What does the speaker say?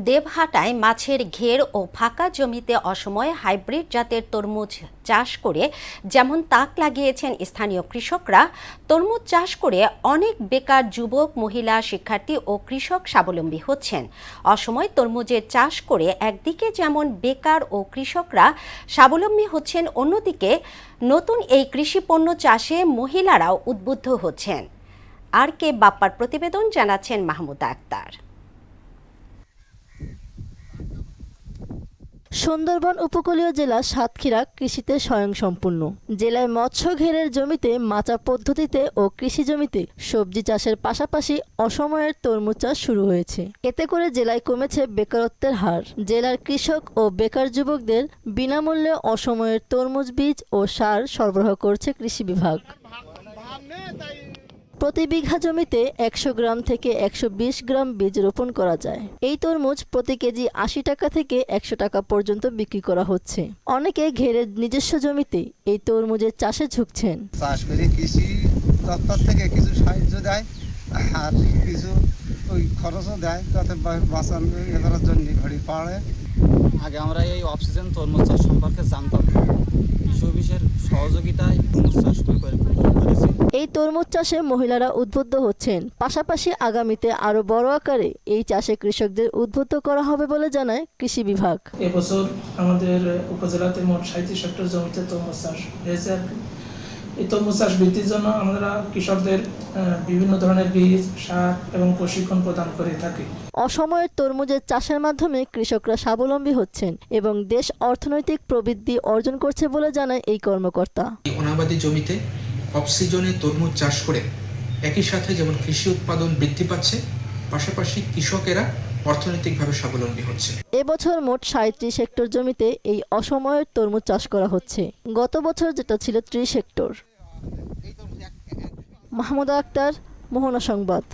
দেবহাটায় মাছের ঘের ও ফাঁকা জমিতে অসময়ে হাইব্রিড জাতের তরমুজ চাষ করে যেমন তাক লাগিয়েছেন স্থানীয় কৃষকরা, তরমুজ চাষ করে অনেক বেকার যুবক, মহিলা, শিক্ষার্থী ও কৃষক স্বাবলম্বী হচ্ছেন। অসময় তরমুজের চাষ করে একদিকে যেমন বেকার ও কৃষকরা স্বাবলম্বী হচ্ছেন, অন্যদিকে নতুন এই কৃষি পণ্য চাষে মহিলারাও উদ্বুদ্ধ হচ্ছেন। আর কে বাপ্পার প্রতিবেদন, জানাচ্ছেন মাহমুদা আক্তার। সুন্দরবন উপকূলীয় জেলা সাতক্ষীরা কৃষিতে স্বয়ংসম্পূর্ণ। জেলায় মৎস্য ঘেরের জমিতে মাচা পদ্ধতিতে ও কৃষি জমিতে সবজি চাষের পাশাপাশি অসময়ের তরমুজ চাষ শুরু হয়েছে। এতে করে জেলায় কমেছে বেকারত্বের হার। জেলার কৃষক ও বেকার যুবকদের বিনামূল্যে অসময়ের তরমুজ বীজ ও সার সরবরাহ করছে কৃষি বিভাগ। প্রতি বিঘা জমিতে 100 গ্রাম থেকে 120 গ্রাম বীজ রোপণ করা যায়। এই তরমুজ প্রতি কেজি 80 টাকা থেকে 100 টাকা পর্যন্ত বিক্রি করা হচ্ছে। অনেকে ঘেরের নিজস্ব জমিতে এই তরমুজের চাষে ঝুঁকছেন। চাষ করে কৃষি দপ্তর থেকে কিছু সাহায্য দেয় আর কিছু ওই খরচও দেয়, তাতে বাঁচান এবারের জন্য ঘড়ি পাড়ে। আগে আমরা এই অক্সিজেন তরমুজ চাষ সম্পর্কে জানতাম, কৃষি অফিসের সহযোগিতায় তরমুজ চাষ করেছি। এই তরমুজ চাষে মহিলারা উদ্বুদ্ধ হচ্ছেন। পাশাপাশি আগামীতে আরো বড় আকারে এই চাষে কৃষকদের উদ্বুদ্ধ করা হবে বলে জানায় কৃষি বিভাগ। এবছর আমাদের উপজেলাতে মোট 37 হেক্টর জমিতে তরমুজ চাষ হয়েছে। এই তরমুজ চাষ বৃদ্ধির জন্য আমরা কৃষকদের বিভিন্ন ধরনের বীজ, সার এবং প্রশিক্ষণ প্রদান করে থাকি। অসময়ের তরমুজের চাষের মাধ্যমে কৃষকরা স্বাবলম্বী হচ্ছেন এবং দেশ অর্থনৈতিক প্রবৃদ্ধি অর্জন করছে বলে জানায় এই কর্মকর্তা। অনাবাদি জমিতে অফ সিজনে তরমুজ চাষ করে একই সাথে যেমন কৃষি উৎপাদন বৃদ্ধি পাচ্ছে, পাশাপাশি কৃষকেরা অর্থনৈতিকভাবে স্বাবলম্বী হচ্ছে। এবছর মোট 37 হেক্টর জমিতে এই অসময়ের তরমুজ চাষ করা হচ্ছে। গত বছর যেটা ছিল 30 হেক্টর। মাহমুদা আক্তার, মোহনা সংবাদ।